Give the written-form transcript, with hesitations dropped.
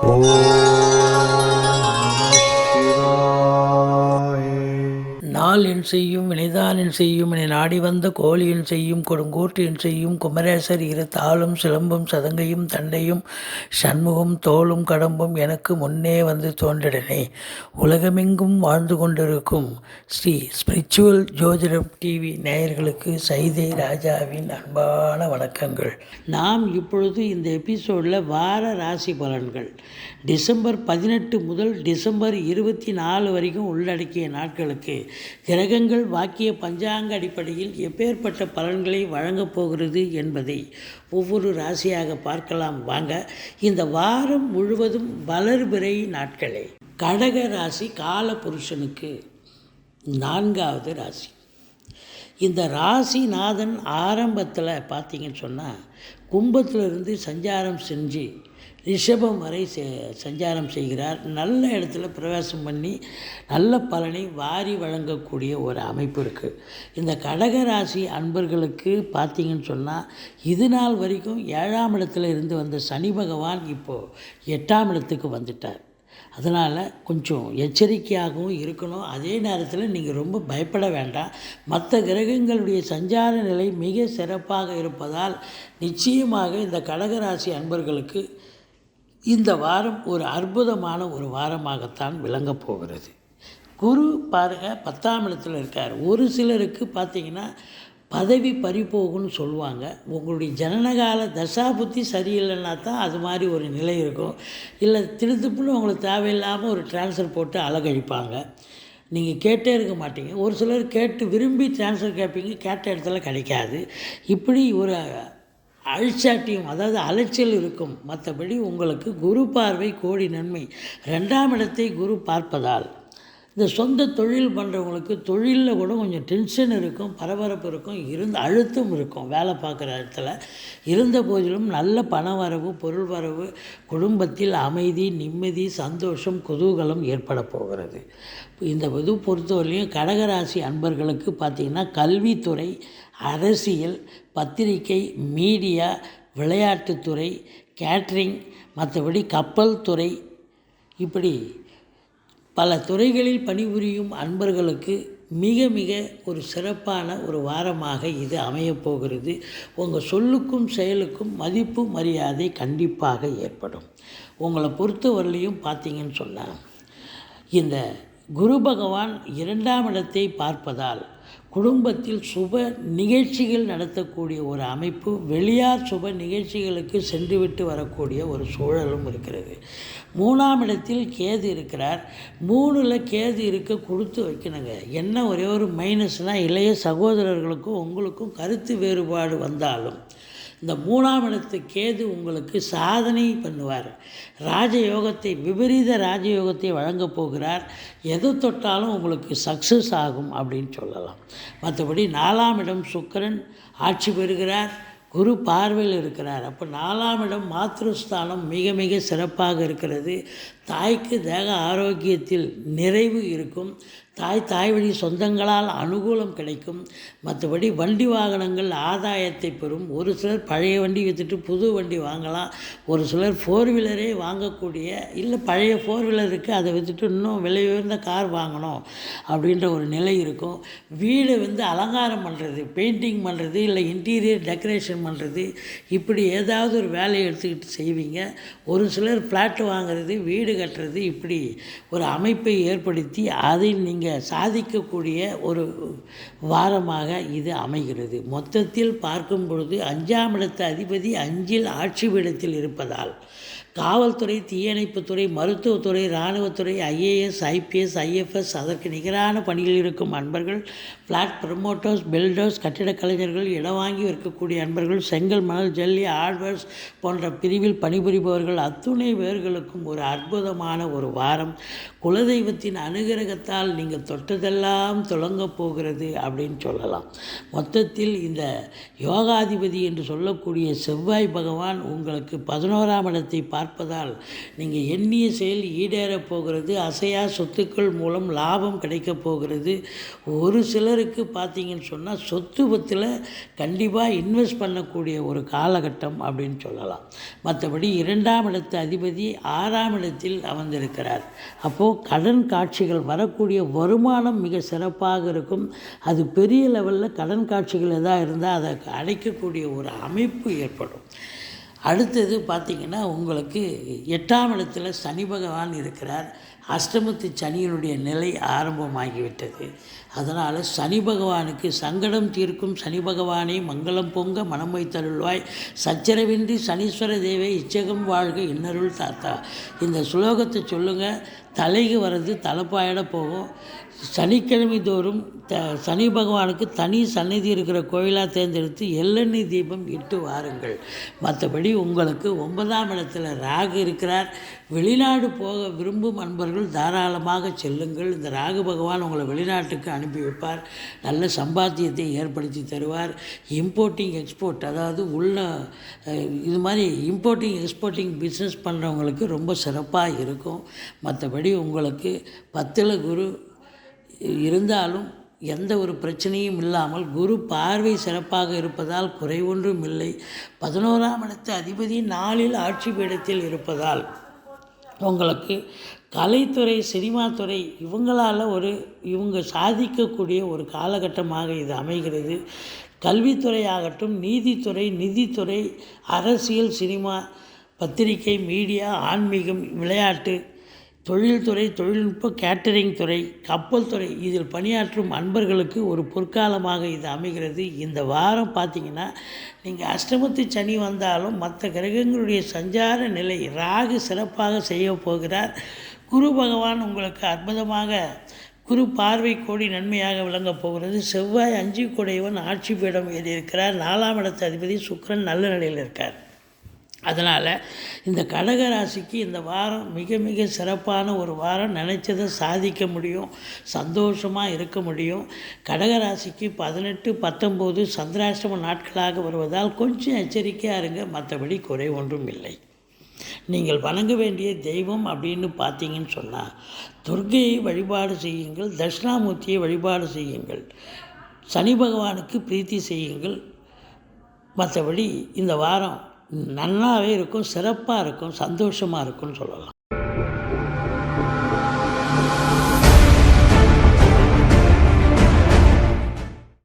ஓம் நம சிவாய. நாள் என் செய்யும் வினைதான் என் செய்யும் என நாடி வந்த கோழி என் செய்யும் கொடுங்கோட்டு என் செய்யும் குமரேசர் இரு தாளும் சிலம்பும் சதங்கையும் தண்டையும் சண்முகம் தோளும் கடம்பும் எனக்கு முன்னே வந்து தோன்றிடனே. உலகமெங்கும் வாழ்ந்து கொண்டிருக்கும் ஸ்ரீ ஸ்பிரிச்சுவல் ஜோதிடம் டிவி நேயர்களுக்கு சைதை ராஜாவின் அன்பான வணக்கங்கள். நாம் இப்பொழுது இந்த எபிசோடில் வார ராசி பலன்கள் டிசம்பர் 18 முதல் டிசம்பர் 24 வரைக்கும் உள்ளடக்கிய நாட்களுக்கு கிரகங்கள் வாக்கிய பஞ்சாங்க அடிப்படையில் எப்பேற்பட்ட பலன்களை வழங்கப் போகிறது என்பதை ஒவ்வொரு ராசியாக பார்க்கலாம் வாங்க. இந்த வாரம் முழுவதும் வளர்பிறை நாட்களே. கடக ராசி கால புருஷனுக்கு 4வது ராசி. இந்த ராசிநாதன் ஆரம்பத்தில் பார்த்தீங்கன்னு சொன்னால் கும்பத்திலிருந்து சஞ்சாரம் செஞ்சு ரிஷபம் வரை சஞ்சாரம் செய்கிறார். நல்ல இடத்துல பிரவேசம் பண்ணி நல்ல பலனை வாரி வழங்கக்கூடிய ஒரு அமைப்பு இருக்குது. இந்த கடகராசி அன்பர்களுக்கு பார்த்திங்கன்னு சொன்னால் இது நாள் வரைக்கும் 7ஆம் இடத்துல இருந்து வந்த சனி பகவான் இப்போது 8ஆம் இடத்துக்கு வந்துட்டார். அதனால் கொஞ்சம் எச்சரிக்கையாகவும் இருக்கணும். அதே நேரத்தில் நீங்கள் ரொம்ப பயப்பட வேண்டாம். மற்ற கிரகங்களுடைய சஞ்சார நிலை மிக சிறப்பாக இருப்பதால் நிச்சயமாக இந்த கடகராசி அன்பர்களுக்கு இந்த வாரம் ஒரு அற்புதமான ஒரு வாரமாகத்தான் விளங்கப் போகிறது. குரு பாருங்கள் 10ஆம் இடத்துல இருக்கார். ஒரு சிலருக்கு பார்த்திங்கன்னா பதவி பறிபோகும்னு சொல்லுவாங்க. உங்களுடைய ஜனனகால தசாபுத்தி சரியில்லைன்னா தான் அது மாதிரி ஒரு நிலை இருக்கும். இல்லை திருத்துப்புன்னு உங்களுக்கு தேவையில்லாமல் ஒரு டிரான்ஸ்ஃபர் போட்டு அழகழிப்பாங்க. நீங்கள் கேட்டே இருக்க மாட்டீங்க. ஒரு சிலர் கேட்டு விரும்பி டிரான்ஸ்ஃபர் கேட்பீங்க, கேட்ட இடத்துல கிடைக்காது. இப்படி ஒரு அழிச்சாட்டியும் அதாவது அலைச்சல் இருக்கும். மற்றபடி உங்களுக்கு குரு பார்வை கோடி நன்மை. 2ஆம் இடத்தை குரு பார்ப்பதால் இந்த சொந்த தொழில் பண்ணுறவங்களுக்கு தொழிலில் கூட கொஞ்சம் டென்ஷன் இருக்கும், பரபரப்பு இருக்கும், அழுத்தம் இருக்கும். வேலை பார்க்குற இடத்துல இருந்த போதிலும் நல்ல பண வரவு, பொருள் வரவு, குடும்பத்தில் அமைதி, நிம்மதி, சந்தோஷம், குதூகலம் ஏற்பட போகிறது. இந்த இது பொறுத்தவரையிலையும் கடகராசி அன்பர்களுக்கு பார்த்திங்கன்னா கல்வித்துறை, அரசியல், பத்திரிகை, மீடியா, விளையாட்டுத்துறை, கேட்ரிங், மற்றபடி கப்பல் துறை, இப்படி பல துறைகளில் பணிபுரியும் அன்பர்களுக்கு மிக மிக ஒரு சிறப்பான ஒரு வாரமாக இது அமையப்போகிறது. உங்கள் சொல்லுக்கும் செயலுக்கும் மதிப்பு மரியாதை கண்டிப்பாக ஏற்படும். உங்களை பொறுத்தவரையிலையும் பார்த்தீங்கன்னு சொன்னால் இந்த குரு பகவான் 2ஆம் இடத்தை பார்ப்பதால் குடும்பத்தில் சுப நிகழ்ச்சிகள் நடத்தக்கூடிய ஒரு அமைப்பு, வெளியார் சுப நிகழ்ச்சிகளுக்கு சென்றுவிட்டு வரக்கூடிய ஒரு சூழலும் இருக்கிறது. 3ஆம் இடத்தில் கேது இருக்கிறார். 3ல் கேது இருக்க கொடுத்து வைக்கணுங்க. என்ன ஒரே ஒரு மைனஸ்னால் இளைய சகோதரர்களுக்கும் உங்களுக்கும் கருத்து வேறுபாடு வந்தாலும் இந்த 3ஆம் இடத்து கேது உங்களுக்கு சாதனை பண்ணுவார். ராஜயோகத்தை, விபரீத ராஜயோகத்தை வழங்கப் போகிறார். எது தொட்டாலும் உங்களுக்கு சக்ஸஸ் ஆகும் அப்படின்னு சொல்லலாம். மற்றபடி 4ஆம் இடம் சுக்கிரன் ஆட்சி பெறுகிறார். குரு பார்வையில் இருக்கிறார். அப்போ 4ஆம் இடம் மாத்ருஸ்தானம் மிக மிக சிறப்பாக இருக்கிறது. தாய்க்கு தேக ஆரோக்கியத்தில் நிறைவு இருக்கும். தாய் வழி சொந்தங்களால் அனுகூலம் கிடைக்கும். மற்றபடி வண்டி வாகனங்கள் ஆதாயத்தை பெறும். ஒரு சிலர் பழைய வண்டி விற்றுட்டு புது வண்டி வாங்கலாம். ஒரு சிலர் 4 வீலரே வாங்கக்கூடிய, இல்லை பழைய 4 வீலர் இருக்குது அதை விற்றுட்டு இன்னும் விலை உயர்ந்த கார் வாங்கணும் அப்படின்ற ஒரு நிலை இருக்கும். வீடு அலங்காரம் பண்ணுறது, பெயிண்டிங் பண்ணுறது, இல்லை இன்டீரியர் டெக்கரேஷன் பண்ணுறது, இப்படி ஏதாவது ஒரு வேலையை எடுத்துக்கிட்டு செய்வீங்க. ஒரு சிலர் ஃப்ளாட் வாங்கிறது, வீடு கட்டுறது, இப்படி ஒரு அமைப்பை ஏற்படுத்தி அதில் நீங்கள் சாதிக்கக்கூடிய ஒரு வாரமாக இது அமைகிறது. மொத்தத்தில் பார்க்கும் பொழுது 5ஆம் இடத்து அதிபதி 5இல் ஆட்சி பீடத்தில் இருப்பதால் காவல்துறை, தீயணைப்புத்துறை, மருத்துவத்துறை, இராணுவத்துறை, ஐஏஎஸ், ஐபிஎஸ், ஐஎஃப்எஸ், அதற்கு நிகரான பணியில் இருக்கும் அன்பர்கள், ஃப்ளாட் ப்ரமோட்டர்ஸ், பில்டர்ஸ், கட்டிடக் கலைஞர்கள், இடம் வாங்கி விற்கக்கூடிய அன்பர்கள், செங்கல், மணல், ஜல்லி, ஹார்ட்வேர்ஸ் போன்ற பிரிவில் பணிபுரிபவர்கள் அத்துணை பேர்களுக்கும் ஒரு அற்புதமான அற்புதமான ஒரு வாரம். குலதெய்வத்தின் அனுகிரகத்தால் நீங்கள் தொட்டதெல்லாம் தொடங்கப் போகிறது அப்படின்னு சொல்லலாம். மொத்தத்தில் இந்த யோகாதிபதி என்று சொல்லக்கூடிய செவ்வாய் பகவான் உங்களுக்கு 11ஆம் இடத்தை பார்ப்பதால் நீங்கள் எண்ணிய செயல் ஈடேறப் போகிறது. அசையா சொத்துக்கள் மூலம் லாபம் கிடைக்கப் போகிறது. ஒரு சிலருக்கு பார்த்தீங்கன்னு சொன்னால் சொத்து பத்தில் கண்டிப்பாக இன்வெஸ்ட் பண்ணக்கூடிய ஒரு காலகட்டம் அப்படின்னு சொல்லலாம். மற்றபடி 2ஆம் இடத்து அதிபதி 6ஆம் இடத்தில் அமர்ந்திருக்கிறார். அப்போது கடன் காட்சிகள் வரக்கூடிய வருமானம் மிக சிறப்பாக இருக்கும். அது பெரிய லெவலில் கடன் காட்சிகள் எதாவது இருந்தால் அதை அடைக்கக்கூடிய ஒரு அமைப்பு ஏற்படும். அடுத்தது பார்த்திங்கன்னா உங்களுக்கு 8ஆம் இடத்துல சனி பகவான் இருக்கிறார். அஷ்டமத்து சனியினுடைய நிலை ஆரம்பமாகிவிட்டது. அதனால் சனி பகவானுக்கு சங்கடம் தீர்க்கும் சனி பகவானை மங்களம் பொங்க மனம் வைத்தருள்வாய், சச்சரவின்றி சனீஸ்வர தேவை இச்சகம் வாழ்க இன்னருள் தாத்தா. இந்த சுலோகத்தை சொல்லுங்கள். தலைக்கு வர்றது தலைப்பாயிட போகும். சனிக்கிழமை தோறும் சனி பகவானுக்கு தனி சந்நிதி இருக்கிற கோயிலாக தேர்ந்தெடுத்து எள்ளெண்ணெய் தீபம் இட்டு வாருங்கள். மற்றபடி உங்களுக்கு 9ஆம் இடத்துல ராகு இருக்கிறார். வெளிநாடு போக விரும்பும் அன்பர்கள் தாராளமாக செல்லுங்கள். இந்த ராகு பகவான் உங்களை வெளிநாட்டுக்கு அனுப்பி வைப்பார். நல்ல சம்பாத்தியத்தை ஏற்படுத்தி தருவார். இம்போர்ட்டிங் எக்ஸ்போர்ட், அதாவது இது மாதிரி இம்போர்ட்டிங் எக்ஸ்போர்ட்டிங் பிஸ்னஸ் பண்ணுறவங்களுக்கு ரொம்ப சிறப்பாக இருக்கும். மற்றபடி உங்களுக்கு 10ல் குரு இருந்தாலும் எந்த ஒரு பிரச்சனையும் இல்லாமல் குரு பார்வை சிறப்பாக இருப்பதால் குறை ஒன்றும் இல்லை. 11ஆம் இடத்து அதிபதி 4ல் ஆட்சி பீடத்தில் இருப்பதால் உங்களுக்கு கலைத்துறை, சினிமாத்துறை இவங்க சாதிக்கக்கூடிய ஒரு காலகட்டமாக இது அமைகிறது. கல்வித்துறையாகட்டும், நீதித்துறை, நிதித்துறை, அரசியல், சினிமா, பத்திரிகை, மீடியா, ஆன்மீகம், விளையாட்டு, தொழில்துறை, தொழில்நுட்ப, கேட்டரிங் துறை, கப்பல் துறை, இதில் பணியாற்றும் அன்பர்களுக்கு ஒரு பொற்காலமாக இது அமைகிறது. இந்த வாரம் பார்த்திங்கன்னா நீங்கள் அஷ்டமத்து சனி வந்தாலும் மற்ற கிரகங்களுடைய சஞ்சார நிலை ராகு சிறப்பாக செய்ய போகிறார். குரு பகவான் உங்களுக்கு அற்புதமாக குரு பார்வை கோடி நன்மையாக விளங்கப் போகிறது. செவ்வாய் 5 கூடையவன் ஆட்சி பீடம் ஏறியிருக்கிறார். 4ஆம் இடத்து அதிபதி சுக்கிரன் நல்ல நிலையில் இருக்கார். அதனால் இந்த கடக ராசிக்கு இந்த வாரம் மிக மிக சிறப்பான ஒரு வாரம். நினச்சதை சாதிக்க முடியும், சந்தோஷமாக இருக்க முடியும். கடக ராசிக்கு 18, 19 சந்திராஷ்டம நாட்களாக வருவதால் கொஞ்சம் எச்சரிக்கையாக இருங்க. மற்றபடி குறை ஒன்றும் இல்லை. நீங்கள் வணங்க வேண்டிய தெய்வம் அப்படின்னு பார்த்தீங்கன்னு சொன்னால் துர்க்கையை வழிபாடு செய்யுங்கள், தட்சிணாமூர்த்தியை வழிபாடு செய்யுங்கள், சனி பகவானுக்கு பிரீத்தி செய்யுங்கள். மற்றபடி இந்த வாரம் நல்லாவே இருக்கும், சிறப்பாக இருக்கும், சந்தோஷமாக இருக்கும்னு சொல்லலாம்.